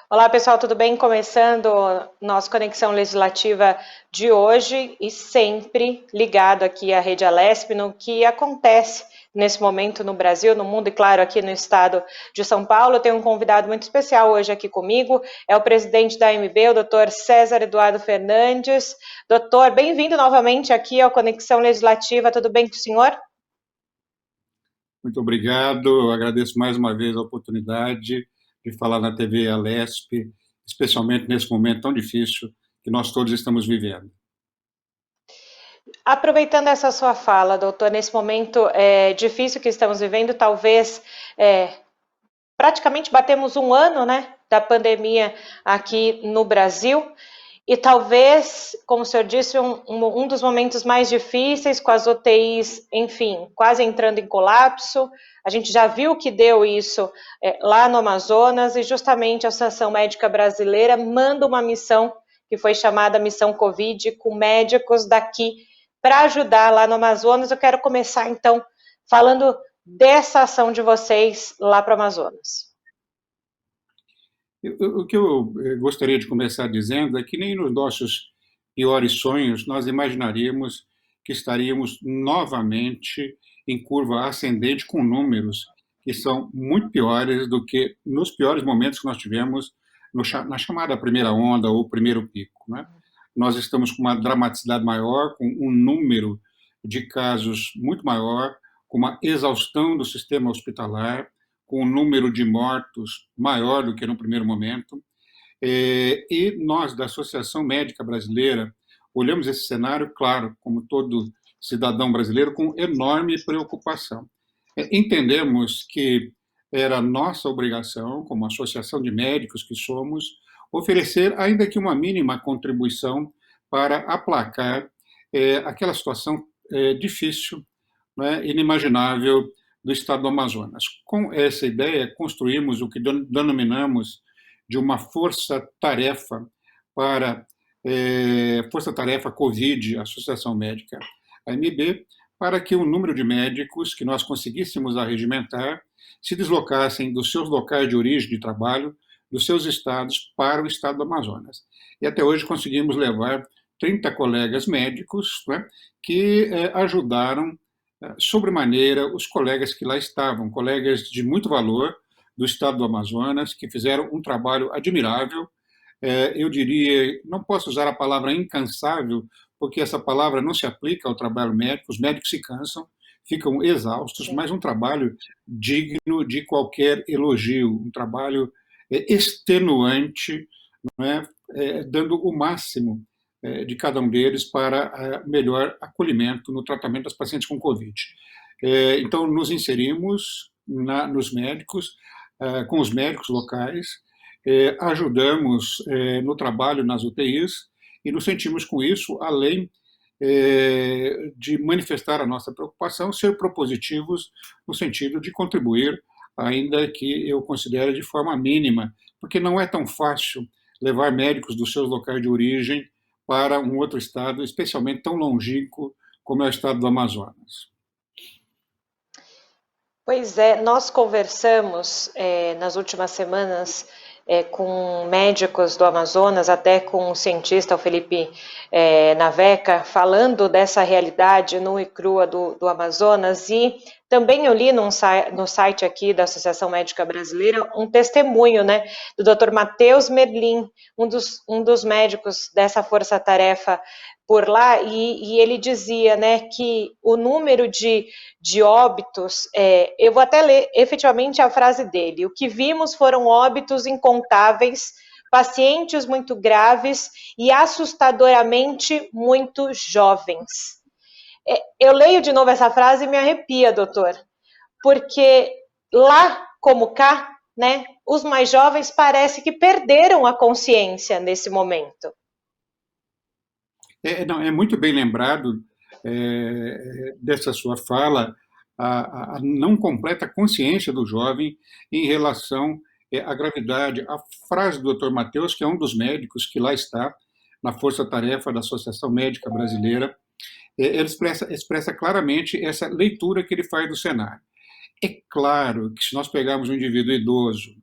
Olá, pessoal, tudo bem? Começando nossa Conexão Legislativa de hoje e sempre ligado aqui à Rede Alesp no que acontece nesse momento no Brasil, no mundo e, claro, aqui no estado de São Paulo. Eu tenho um convidado muito especial hoje aqui comigo, é o presidente da AMB, o doutor César Eduardo Fernandes. Doutor, bem-vindo novamente aqui ao Conexão Legislativa, tudo bem com o senhor? Muito obrigado, eu agradeço mais uma vez a oportunidade de falar na TV Alesp, especialmente nesse momento tão difícil que nós todos estamos vivendo. Aproveitando essa sua fala, doutor, nesse momento difícil que estamos vivendo, talvez praticamente batemos um ano, né, da pandemia aqui no Brasil, e talvez, como o senhor disse, um dos momentos mais difíceis, com as UTIs, enfim, quase entrando em colapso. A gente já viu que deu isso lá no Amazonas, e justamente a Associação Médica Brasileira manda uma missão que foi chamada Missão Covid, com médicos daqui para ajudar lá no Amazonas. Eu quero começar, então, falando dessa ação de vocês lá para o Amazonas. O que eu gostaria de começar dizendo é que nem nos nossos piores sonhos nós imaginaríamos que estaríamos novamente em curva ascendente com números que são muito piores do que nos piores momentos que nós tivemos na chamada primeira onda ou primeiro pico, né? Nós estamos com uma dramaticidade maior, com um número de casos muito maior, com uma exaustão do sistema hospitalar, com um número de mortos maior do que no primeiro momento. E nós, da Associação Médica Brasileira, olhamos esse cenário, claro, como todo cidadão brasileiro, com enorme preocupação. Entendemos que era nossa obrigação, como associação de médicos que somos, oferecer, ainda que uma mínima contribuição para aplacar aquela situação difícil, né, inimaginável do estado do Amazonas. Com essa ideia, construímos o que denominamos de uma força-tarefa para Força-Tarefa Covid, Associação Médica AMB, para que o número de médicos que nós conseguíssemos arregimentar se deslocassem dos seus locais de origem de trabalho, dos seus estados, para o estado do Amazonas. E até hoje conseguimos levar 30 colegas médicos, né, que ajudaram sobremaneira os colegas que lá estavam, colegas de muito valor do estado do Amazonas, que fizeram um trabalho admirável. Eu diria, não posso usar a palavra incansável, porque essa palavra não se aplica ao trabalho médico, os médicos se cansam, ficam exaustos, Sim. mas um trabalho digno de qualquer elogio, um trabalho extenuante, não é? Dando o máximo de cada um deles para melhor acolhimento no tratamento das pacientes com Covid. Então, nos inserimos nos médicos, com os médicos locais, ajudamos no trabalho nas UTIs e nos sentimos com isso, além de manifestar a nossa preocupação, ser propositivos no sentido de contribuir, ainda que eu considere de forma mínima, porque não é tão fácil levar médicos dos seus locais de origem para um outro estado, especialmente tão longínquo como é o estado do Amazonas. Pois é, nós conversamos nas últimas semanas com médicos do Amazonas, até com o cientista, o Felipe Naveca, falando dessa realidade nua e crua do Amazonas, e também eu li no site aqui da Associação Médica Brasileira um testemunho, né, do Dr. Matheus Merlin, um dos médicos dessa força-tarefa por lá, e ele dizia, né, que o número de óbitos, eu vou até ler efetivamente a frase dele: o que vimos foram óbitos incontáveis, pacientes muito graves e assustadoramente muito jovens. Eu leio de novo essa frase e me arrepia, doutor, porque lá como cá, né, os mais jovens parece que perderam a consciência nesse momento. Não, é muito bem lembrado dessa sua fala, a não completa consciência do jovem em relação à gravidade. A frase do Dr. Matheus, que é um dos médicos que lá está, na força-tarefa da Associação Médica Brasileira, ele expressa claramente essa leitura que ele faz do cenário. É claro que se nós pegarmos um indivíduo idoso,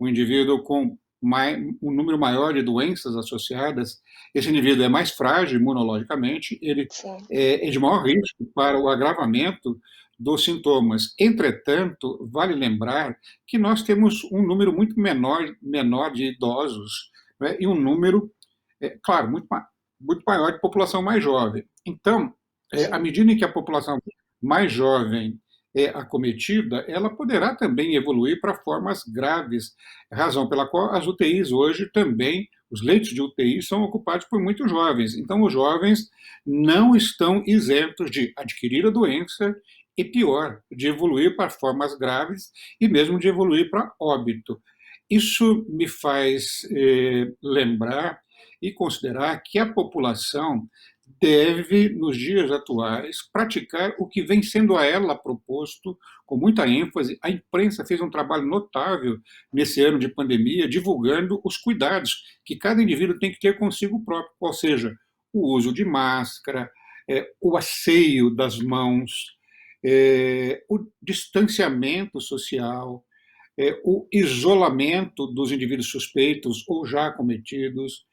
um indivíduo com um número maior de doenças associadas, esse indivíduo é mais frágil imunologicamente, ele sim, é de maior risco para o agravamento dos sintomas. Entretanto, vale lembrar que nós temos um número muito menor de idosos, né, e um número, claro, muito maior de população mais jovem. Então, à sim. medida em que a população mais jovem é acometida, ela poderá também evoluir para formas graves, razão pela qual as UTIs hoje também, os leitos de UTI são ocupados por muitos jovens. Então, os jovens não estão isentos de adquirir a doença e, pior, de evoluir para formas graves e mesmo de evoluir para óbito. Isso me faz lembrar e considerar que a população deve, nos dias atuais, praticar o que vem sendo a ela proposto com muita ênfase. A imprensa fez um trabalho notável nesse ano de pandemia, divulgando os cuidados que cada indivíduo tem que ter consigo próprio, ou seja, o uso de máscara, o asseio das mãos, o distanciamento social, o isolamento dos indivíduos suspeitos ou já acometidos,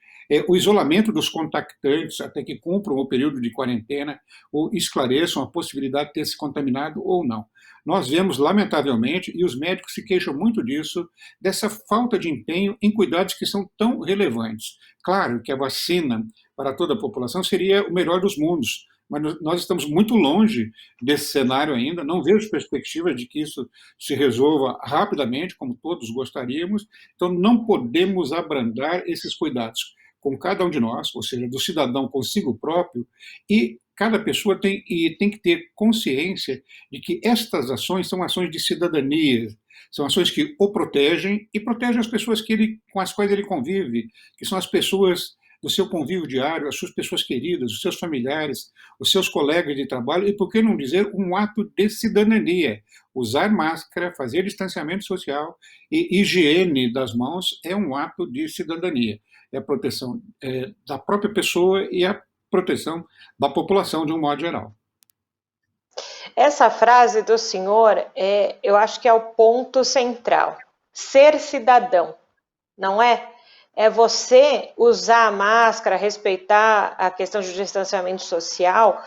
o isolamento dos contactantes até que cumpram o período de quarentena ou esclareçam a possibilidade de ter se contaminado ou não. Nós vemos, lamentavelmente, e os médicos se queixam muito disso, dessa falta de empenho em cuidados que são tão relevantes. Claro que a vacina para toda a população seria o melhor dos mundos, mas nós estamos muito longe desse cenário ainda, não vejo perspectivas de que isso se resolva rapidamente, como todos gostaríamos, então não podemos abrandar esses cuidados com cada um de nós, ou seja, do cidadão consigo próprio, e cada pessoa tem que ter consciência de que estas ações são ações de cidadania, são ações que o protegem e protegem as pessoas com as quais ele convive, que são as pessoas do seu convívio diário, as suas pessoas queridas, os seus familiares, os seus colegas de trabalho, e por que não dizer um ato de cidadania? Usar máscara, fazer distanciamento social e higiene das mãos é um ato de cidadania. É a proteção da própria pessoa e a proteção da população de um modo geral. Essa frase do senhor, eu acho que é o ponto central. Ser cidadão, não é? É você usar a máscara, respeitar a questão de distanciamento social,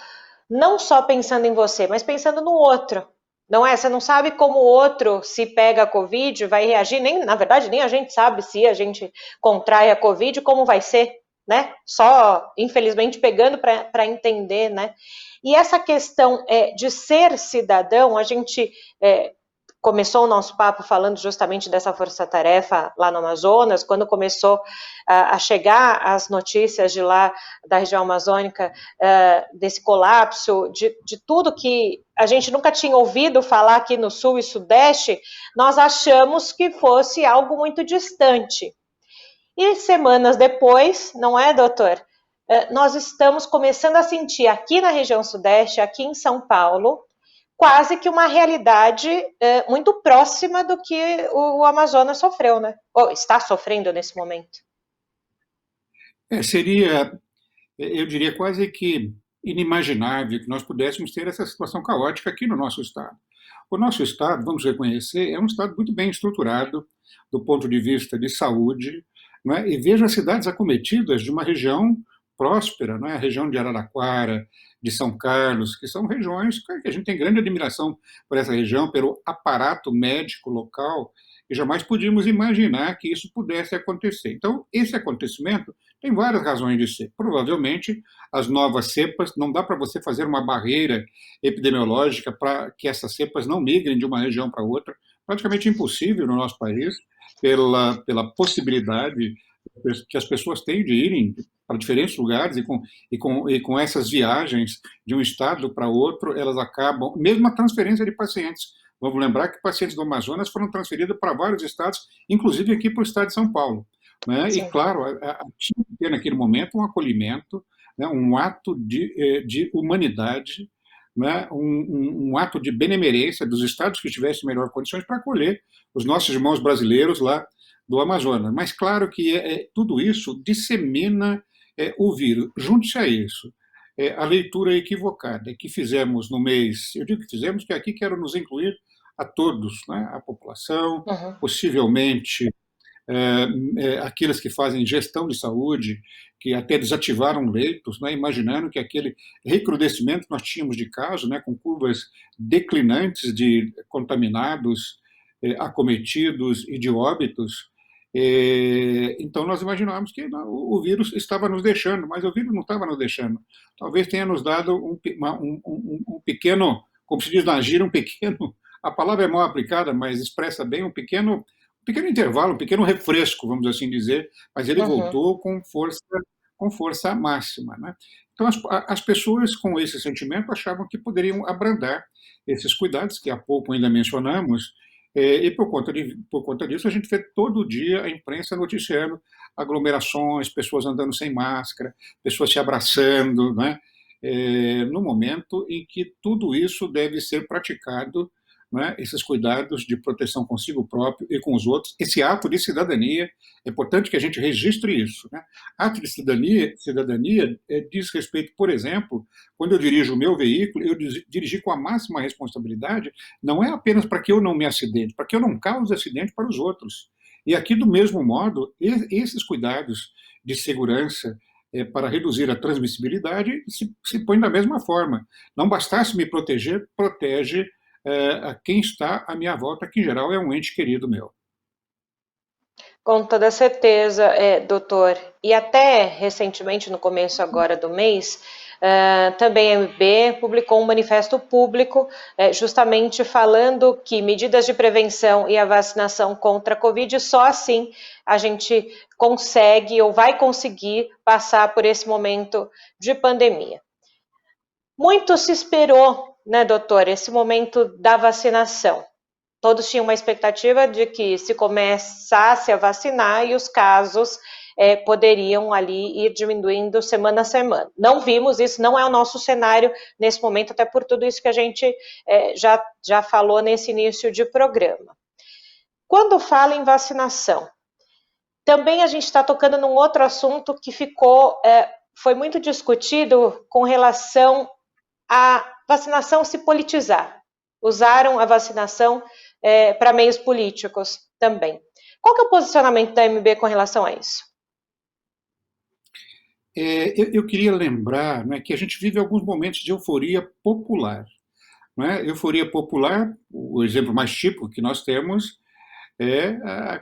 não só pensando em você, mas pensando no outro. Não é? Você não sabe como o outro, se pega a Covid, vai reagir, nem, na verdade, nem a gente sabe se a gente contrai a Covid, como vai ser, né? Só, infelizmente, pegando para entender, né? E essa questão de ser cidadão, a gente começou o nosso papo falando justamente dessa força-tarefa lá no Amazonas, quando começou a chegar as notícias de lá, da região amazônica, desse colapso, de tudo que a gente nunca tinha ouvido falar aqui no Sul e Sudeste, nós achamos que fosse algo muito distante. E semanas depois, não é, doutor? Nós estamos começando a sentir aqui na região Sudeste, aqui em São Paulo, quase que uma realidade muito próxima do que o Amazonas sofreu, né? Ou está sofrendo nesse momento. Seria, eu diria, quase que inimaginável que nós pudéssemos ter essa situação caótica aqui no nosso Estado. O nosso Estado, vamos reconhecer, é um Estado muito bem estruturado do ponto de vista de saúde, não é? E veja as cidades acometidas de uma região próspera, não é? A região de Araraquara, de São Carlos, que são regiões que a gente tem grande admiração por essa região, pelo aparato médico local, e jamais podíamos imaginar que isso pudesse acontecer. Então, esse acontecimento tem várias razões de ser. Provavelmente, as novas cepas, não dá para você fazer uma barreira epidemiológica para que essas cepas não migrem de uma região para outra, praticamente impossível no nosso país, pela possibilidade que as pessoas têm de irem para diferentes lugares e com essas viagens de um estado para outro, elas acabam, mesmo a transferência de pacientes. Vamos lembrar que pacientes do Amazonas foram transferidos para vários estados, inclusive aqui para o estado de São Paulo. Né? E, Sim. claro, tinha que ter naquele momento um acolhimento, né? Um ato de humanidade, né? Um ato de benemerência dos estados que tivessem melhores condições para acolher os nossos irmãos brasileiros lá do Amazonas. Mas, claro que tudo isso dissemina o vírus. Junte-se a isso a leitura equivocada que fizemos no mês, eu digo que fizemos, que aqui quero nos incluir a todos, né? A população, Uhum. possivelmente aqueles que fazem gestão de saúde, que até desativaram leitos, né, imaginando que aquele recrudescimento que nós tínhamos de casos, né, com curvas declinantes de contaminados, acometidos e de óbitos, então nós imaginávamos que o vírus estava nos deixando, mas o vírus não estava nos deixando. Talvez tenha nos dado um pequeno, como se diz na gíria, um pequeno, a palavra é mal aplicada, mas expressa bem um pequeno intervalo, um pequeno refresco, vamos assim dizer, mas ele Uhum. voltou com força máxima, né? Então as pessoas com esse sentimento achavam que poderiam abrandar esses cuidados que há pouco ainda mencionamos, e por conta disso a gente vê todo dia a imprensa noticiando aglomerações, pessoas andando sem máscara, pessoas se abraçando, né? No momento em que tudo isso deve ser praticado, né, esses cuidados de proteção consigo próprio e com os outros, esse ato de cidadania, é importante que a gente registre isso. Né? Ato de cidadania diz respeito, por exemplo, quando eu dirijo o meu veículo, eu dirigi com a máxima responsabilidade, não é apenas para que eu não me acidente, para que eu não cause acidente para os outros. E aqui, do mesmo modo, esses cuidados de segurança para reduzir a transmissibilidade se põem da mesma forma. Não bastasse me proteger, protege a quem está à minha volta, que em geral é um ente querido meu. Com toda certeza, doutor. E até recentemente, no começo agora do mês, também a MB publicou um manifesto público justamente falando que medidas de prevenção e a vacinação contra a Covid, só assim a gente consegue ou vai conseguir passar por esse momento de pandemia. Muito se esperou, né, doutor, esse momento da vacinação. Todos tinham uma expectativa de que se começasse a vacinar e os casos poderiam ali ir diminuindo semana a semana. Não vimos isso, não é o nosso cenário nesse momento, até por tudo isso que a gente já falou nesse início de programa. Quando fala em vacinação, também a gente está tocando num outro assunto que foi muito discutido com relação à vacinação se politizar. Usaram a vacinação para meios políticos também. Qual que é o posicionamento da MB com relação a isso? Eu queria lembrar, né, que a gente vive alguns momentos de euforia popular. Né? Euforia popular, o exemplo mais típico que nós temos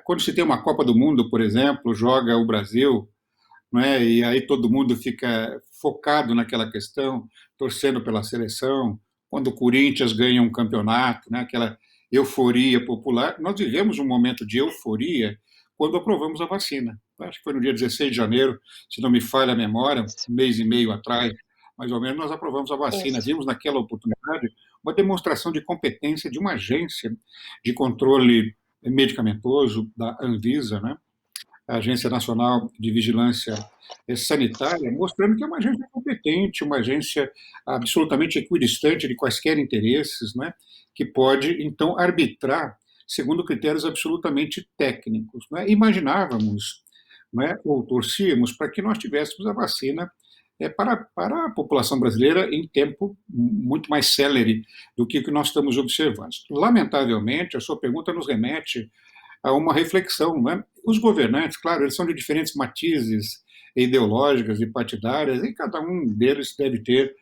quando se tem uma Copa do Mundo, por exemplo, joga o Brasil, né, e aí todo mundo fica focado naquela questão, torcendo pela seleção, quando o Corinthians ganha um campeonato, né, aquela euforia popular. Nós vivemos um momento de euforia quando aprovamos a vacina. Acho que foi no dia 16 de janeiro, se não me falha a memória, um Isso. mês e meio atrás, mais ou menos, nós aprovamos a vacina. Isso. Vimos naquela oportunidade uma demonstração de competência de uma agência de controle medicamentoso, da Anvisa, né, a Agência Nacional de Vigilância Sanitária, mostrando que é uma agência competente, uma agência absolutamente equidistante de quaisquer interesses, né, que pode, então, arbitrar segundo critérios absolutamente técnicos. Né. Imaginávamos, né, ou torcíamos para que nós tivéssemos a vacina para a população brasileira em tempo muito mais célere do que o que nós estamos observando. Lamentavelmente, a sua pergunta nos remete a uma reflexão. Né? Os governantes, claro, eles são de diferentes matizes ideológicas e partidárias, e cada um deles deve ter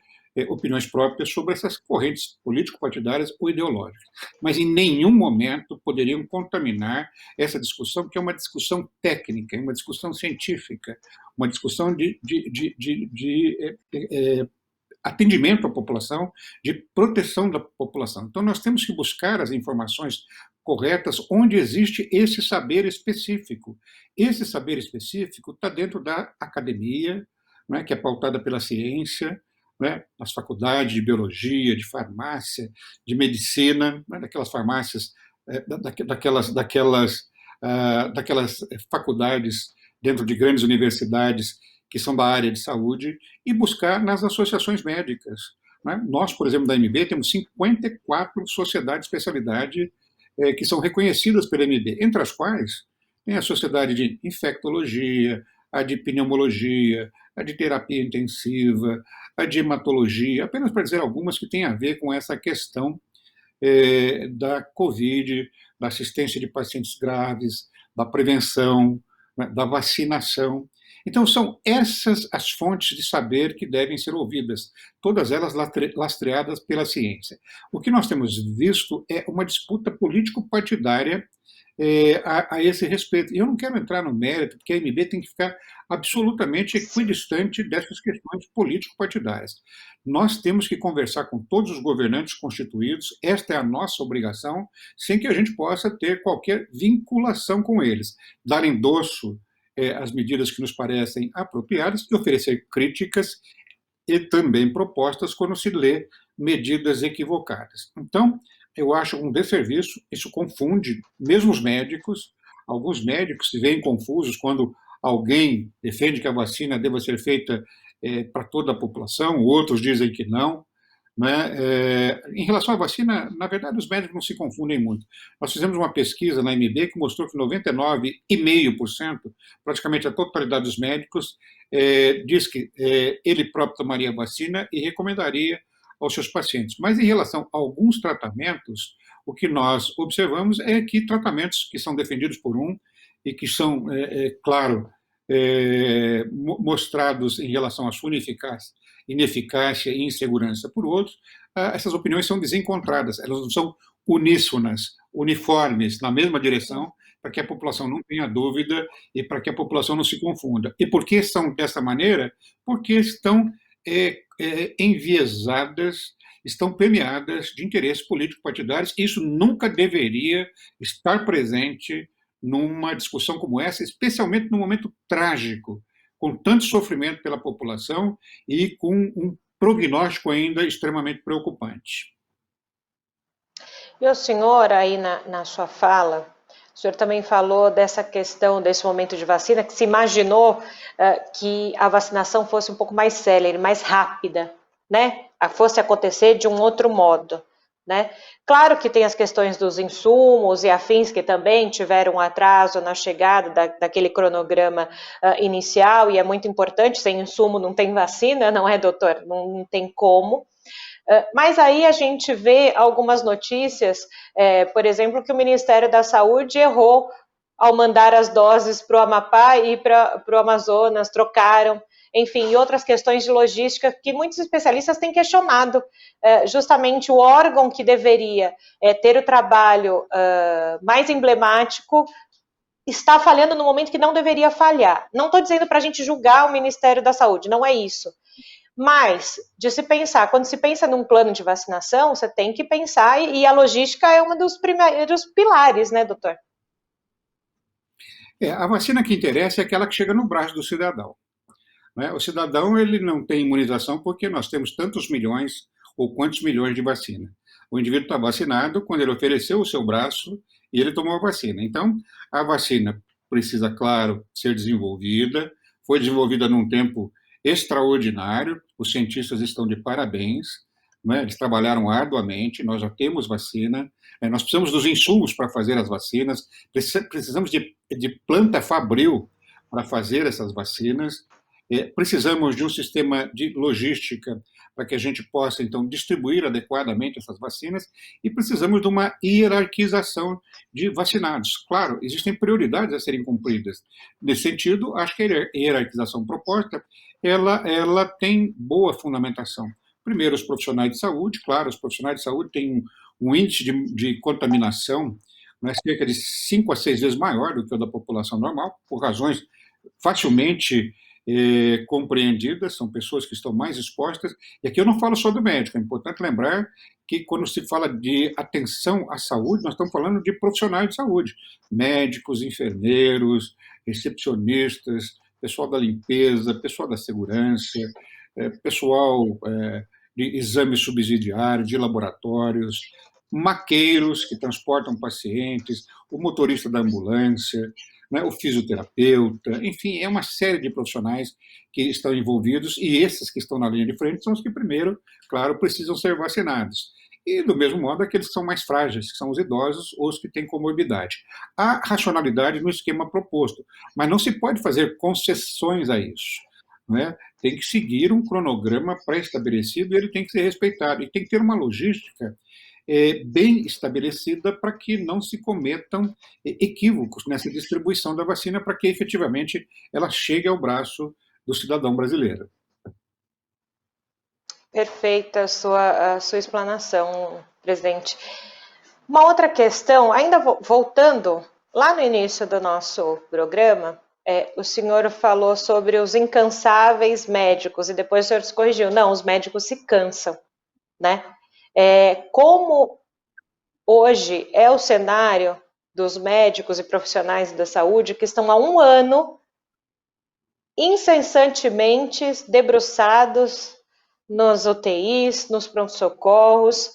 opiniões próprias sobre essas correntes político-partidárias ou ideológicas. Mas em nenhum momento poderiam contaminar essa discussão, que é uma discussão técnica, uma discussão científica, uma discussão de atendimento à população, de proteção da população. Então, nós temos que buscar as informações corretas onde existe esse saber específico. Esse saber específico está dentro da academia, né, que é pautada pela ciência, né, nas faculdades de biologia, de farmácia, de medicina, né, daquelas farmácias, daquelas faculdades dentro de grandes universidades que são da área de saúde, e buscar nas associações médicas. Né? Nós, por exemplo, da MB, temos 54 sociedades de especialidade que são reconhecidas pela MB, entre as quais tem a Sociedade de Infectologia, a de Pneumologia, a de Terapia Intensiva, a de Hematologia, apenas para dizer algumas que têm a ver com essa questão da Covid, da assistência de pacientes graves, da prevenção, né, da vacinação. Então, são essas as fontes de saber que devem ser ouvidas, todas elas lastreadas pela ciência. O que nós temos visto é uma disputa político-partidária a esse respeito. E eu não quero entrar no mérito, porque a MB tem que ficar absolutamente equidistante dessas questões político-partidárias. Nós temos que conversar com todos os governantes constituídos, esta é a nossa obrigação, sem que a gente possa ter qualquer vinculação com eles, dar endosso às medidas que nos parecem apropriadas e oferecer críticas e também propostas quando se lê medidas equivocadas. Então, eu acho um desserviço, isso confunde mesmo os médicos. Alguns médicos se veem confusos quando alguém defende que a vacina deva ser feita para toda a população, outros dizem que não. Né? Em relação à vacina, na verdade, os médicos não se confundem muito. Nós fizemos uma pesquisa na MB que mostrou que 99,5%, praticamente a totalidade dos médicos, diz que ele próprio tomaria a vacina e recomendaria aos seus pacientes. Mas em relação a alguns tratamentos, o que nós observamos é que tratamentos que são defendidos por um e que são, claro, mostrados em relação à sua ineficácia e insegurança por outros, essas opiniões são desencontradas, elas não são uníssonas, uniformes, na mesma direção, para que a população não tenha dúvida e para que a população não se confunda. E por que são dessa maneira? Porque estão enviesadas, estão permeadas de interesses político-partidários. Isso nunca deveria estar presente numa discussão como essa, especialmente num momento trágico, com tanto sofrimento pela população e com um prognóstico ainda extremamente preocupante. E o senhor, aí na sua fala, o senhor também falou dessa questão, desse momento de vacina, que se imaginou que a vacinação fosse um pouco mais célere, mais rápida, né? Fosse acontecer de um outro modo, né? Claro que tem as questões dos insumos e afins que também tiveram um atraso na chegada daquele cronograma inicial, e é muito importante, sem insumo não tem vacina, não é, doutor? Não tem como. Mas aí a gente vê algumas notícias, por exemplo, que o Ministério da Saúde errou ao mandar as doses para o Amapá e para o Amazonas, trocaram, enfim, e outras questões de logística que muitos especialistas têm questionado. Justamente o órgão que deveria ter o trabalho mais emblemático está falhando no momento que não deveria falhar. Não estou dizendo para a gente julgar o Ministério da Saúde, não é isso. Mas, de se pensar, quando se pensa num plano de vacinação, você tem que pensar, e a logística é um dos primeiros pilares, né, doutor? A vacina que interessa é aquela que chega no braço do cidadão. Né? O cidadão ele não tem imunização porque nós temos tantos milhões ou quantos milhões de vacina. O indivíduo está vacinado quando ele ofereceu o seu braço e ele tomou a vacina. Então, a vacina precisa, claro, ser desenvolvida, foi desenvolvida num tempo extraordinário, os cientistas estão de parabéns, né? Eles trabalharam arduamente, nós já temos vacina, nós precisamos dos insumos para fazer as vacinas, precisamos de planta fabril para fazer essas vacinas, precisamos de um sistema de logística para que a gente possa, então, distribuir adequadamente essas vacinas e precisamos de uma hierarquização de vacinados. Claro, existem prioridades a serem cumpridas. Nesse sentido, acho que a hierarquização proposta ela tem boa fundamentação. Primeiro, os profissionais de saúde, claro, os profissionais de saúde têm um índice de contaminação, né, cerca de 5 a 6 vezes maior do que o da população normal, por razões facilmente compreendidas, são pessoas que estão mais expostas, e aqui eu não falo só do médico, é importante lembrar que quando se fala de atenção à saúde, nós estamos falando de profissionais de saúde, médicos, enfermeiros, recepcionistas, pessoal da limpeza, pessoal da segurança, pessoal de exames subsidiários, de laboratórios, maqueiros que transportam pacientes, o motorista da ambulância, né, o fisioterapeuta, enfim, é uma série de profissionais que estão envolvidos e esses que estão na linha de frente são os que primeiro, claro, precisam ser vacinados. E, do mesmo modo, aqueles que são mais frágeis, que são os idosos ou os que têm comorbidade. Há racionalidade no esquema proposto, mas não se pode fazer concessões a isso. Né? Tem que seguir um cronograma pré-estabelecido e ele tem que ser respeitado. E tem que ter uma logística bem estabelecida para que não se cometam equívocos nessa distribuição da vacina, para que efetivamente ela chegue ao braço do cidadão brasileiro. Perfeita a sua explanação, presidente. Uma outra questão, ainda voltando lá no início do nosso programa, o senhor falou sobre os incansáveis médicos e depois o senhor se corrigiu. Não, os médicos se cansam, né? Como hoje é o cenário dos médicos e profissionais da saúde que estão há um ano incessantemente debruçados nos UTIs, nos pronto-socorros.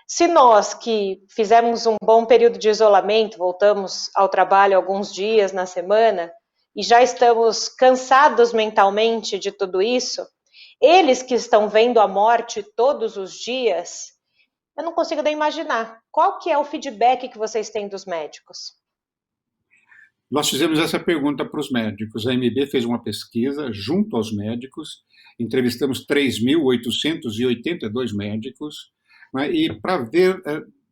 Se nós que fizemos um bom período de isolamento, voltamos ao trabalho alguns dias na semana e já estamos cansados mentalmente de tudo isso, eles que estão vendo a morte todos os dias, eu não consigo nem imaginar. Qual que é o feedback que vocês têm dos médicos? Nós fizemos essa pergunta para os médicos. A MB fez uma pesquisa junto aos médicos, entrevistamos 3.882 médicos, né, e para ver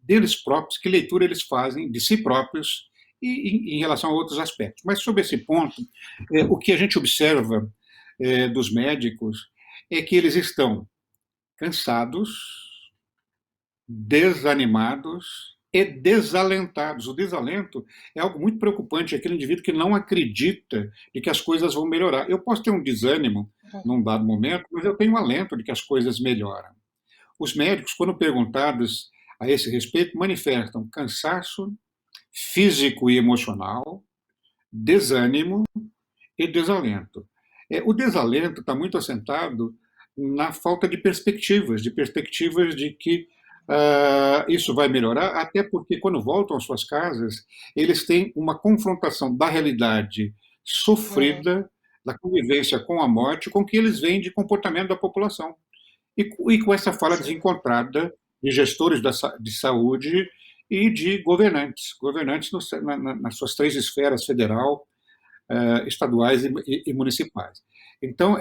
deles próprios que leitura eles fazem de si próprios e em relação a outros aspectos. Mas sobre esse ponto, o que a gente observa dos médicos é que eles estão cansados, desanimados e desalentados. O desalento é algo muito preocupante, aquele indivíduo que não acredita de que as coisas vão melhorar. Eu posso ter um desânimo num dado momento, mas eu tenho um alento de que as coisas melhoram. Os médicos, quando perguntados a esse respeito, manifestam cansaço físico e emocional, desânimo e desalento. O desalento está muito assentado na falta de perspectivas de que isso vai melhorar, até porque quando voltam às suas casas, eles têm uma confrontação da realidade sofrida, da convivência com a morte, com o que eles veem de comportamento da população. E com essa fala desencontrada de gestores de saúde e de governantes nas suas três esferas, federal, estaduais e municipais. Então,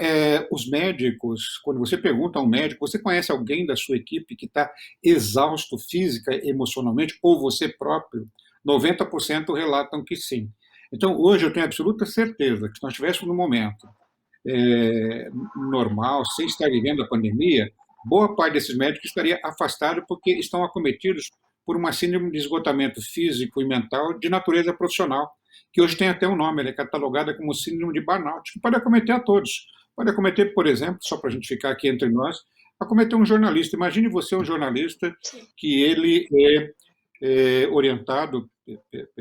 os médicos, quando você pergunta a um médico, você conhece alguém da sua equipe que está exausto física e emocionalmente, ou você próprio? 90% relatam que sim. Então, hoje eu tenho absoluta certeza que se nós estivéssemos num momento normal, sem estar vivendo a pandemia, boa parte desses médicos estaria afastado porque estão acometidos por uma síndrome de esgotamento físico e mental de natureza profissional, que hoje tem até um nome, ela é catalogada como síndrome de burnout, que pode acometer a todos. Pode acometer, por exemplo, só para a gente ficar aqui entre nós, acometer um jornalista. Imagine você um jornalista que ele é orientado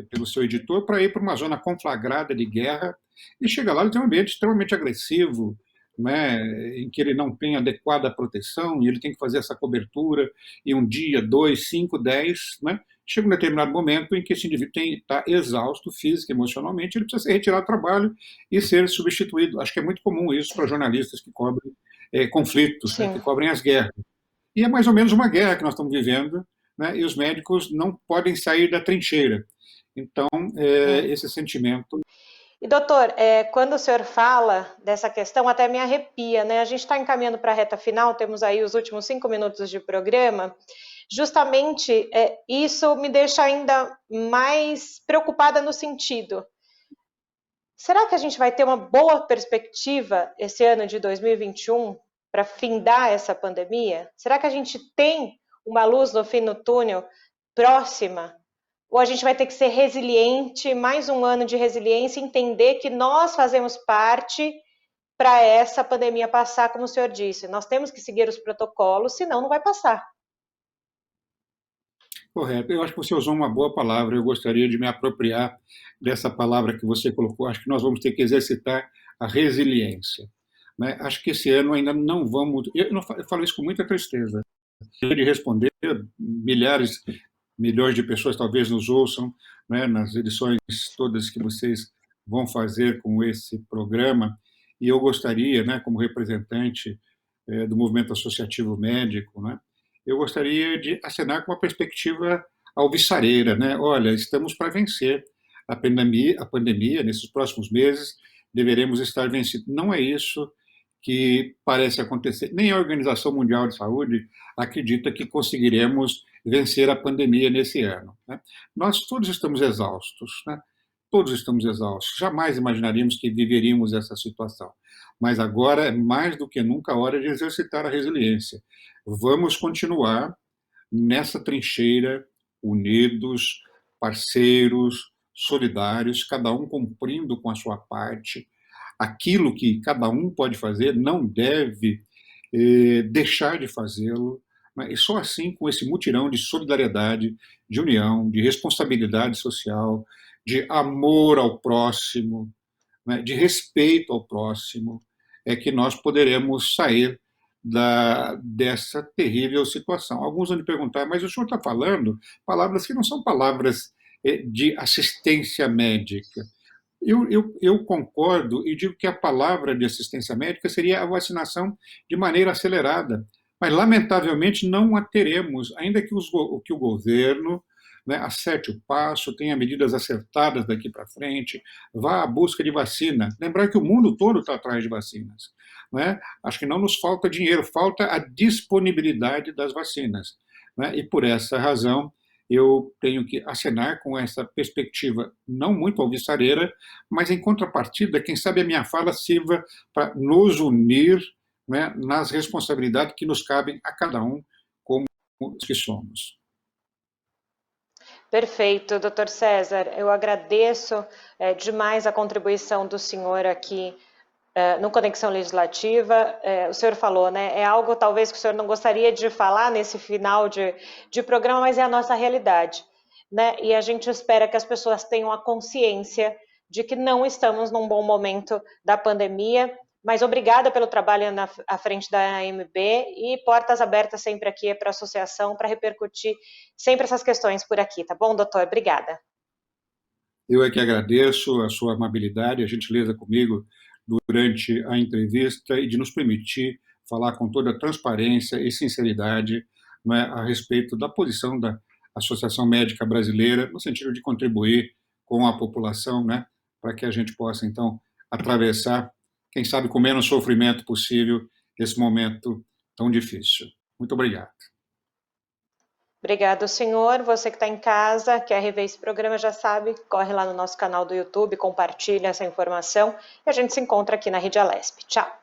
pelo seu editor para ir para uma zona conflagrada de guerra e chega lá, ele tem um ambiente extremamente agressivo, né, em que ele não tem adequada proteção e ele tem que fazer essa cobertura e um dia, 2, 5, 10, né, chega um determinado momento em que esse indivíduo está exausto física e emocionalmente, ele precisa ser retirado do trabalho e ser substituído. Acho que é muito comum isso para jornalistas que cobrem conflitos, né, que cobrem as guerras. E é mais ou menos uma guerra que nós estamos vivendo, né, e os médicos não podem sair da trincheira. Então, esse sentimento. E, doutor, quando o senhor fala dessa questão, até me arrepia, né? A gente está encaminhando para a reta final, temos aí os últimos 5 minutos de programa. Justamente, isso me deixa ainda mais preocupada no sentido: será que a gente vai ter uma boa perspectiva esse ano de 2021 para findar essa pandemia? Será que a gente tem uma luz no fim do túnel próxima? Ou a gente vai ter que ser resiliente, mais um ano de resiliência, entender que nós fazemos parte para essa pandemia passar, como o senhor disse. Nós temos que seguir os protocolos, senão não vai passar. Correto. Eu acho que você usou uma boa palavra. Eu gostaria de me apropriar dessa palavra que você colocou. Acho que nós vamos ter que exercitar a resiliência, né? Acho que esse ano ainda não vamos. Eu falo isso com muita tristeza. De responder, milhares, milhões de pessoas talvez nos ouçam, né, nas edições todas que vocês vão fazer com esse programa. E eu gostaria, né, como representante do movimento associativo médico, né, eu gostaria de acenar com uma perspectiva alvissareira, né? Olha, estamos para vencer a pandemia nesses próximos meses, deveremos estar vencidos. Não é isso que parece acontecer. Nem a Organização Mundial de Saúde acredita que conseguiremos vencer a pandemia nesse ano, né? Nós todos estamos exaustos, né? Todos estamos exaustos. Jamais imaginaríamos que viveríamos essa situação. Mas agora é mais do que nunca a hora de exercitar a resiliência. Vamos continuar nessa trincheira, unidos, parceiros, solidários, cada um cumprindo com a sua parte. Aquilo que cada um pode fazer não deve deixar de fazê-lo, né? E só assim, com esse mutirão de solidariedade, de união, de responsabilidade social, de amor ao próximo, né, de respeito ao próximo, é que nós poderemos sair dessa terrível situação. Alguns vão me perguntar, mas o senhor está falando palavras que não são palavras de assistência médica. Eu concordo e digo que a palavra de assistência médica seria a vacinação de maneira acelerada, mas lamentavelmente não a teremos, ainda que que o governo, né, acerte o passo, tenha medidas acertadas daqui para frente, vá à busca de vacina. Lembrar que o mundo todo está atrás de vacinas. Né? Acho que não nos falta dinheiro, falta a disponibilidade das vacinas. Né? E por essa razão, eu tenho que acenar com essa perspectiva não muito alvissareira, mas em contrapartida, quem sabe a minha fala sirva para nos unir, né, nas responsabilidades que nos cabem a cada um como os que somos. Perfeito, doutor César. Eu agradeço demais a contribuição do senhor aqui no Conexão Legislativa. O senhor falou, né? É algo talvez que o senhor não gostaria de falar nesse final de programa, mas é a nossa realidade, né? E a gente espera que as pessoas tenham a consciência de que não estamos num bom momento da pandemia. Mas obrigada pelo trabalho à frente da AMB e portas abertas sempre aqui para a associação, para repercutir sempre essas questões por aqui, tá bom, doutor? Obrigada. Eu é que agradeço a sua amabilidade, a gentileza comigo durante a entrevista e de nos permitir falar com toda a transparência e sinceridade, né, a respeito da posição da Associação Médica Brasileira, no sentido de contribuir com a população, né, para que a gente possa, então, atravessar, quem sabe com menos sofrimento possível, esse momento tão difícil. Muito obrigado. Obrigado, senhor. Você que está em casa, quer rever esse programa, já sabe, corre lá no nosso canal do YouTube, compartilha essa informação e a gente se encontra aqui na Rede Alesp. Tchau!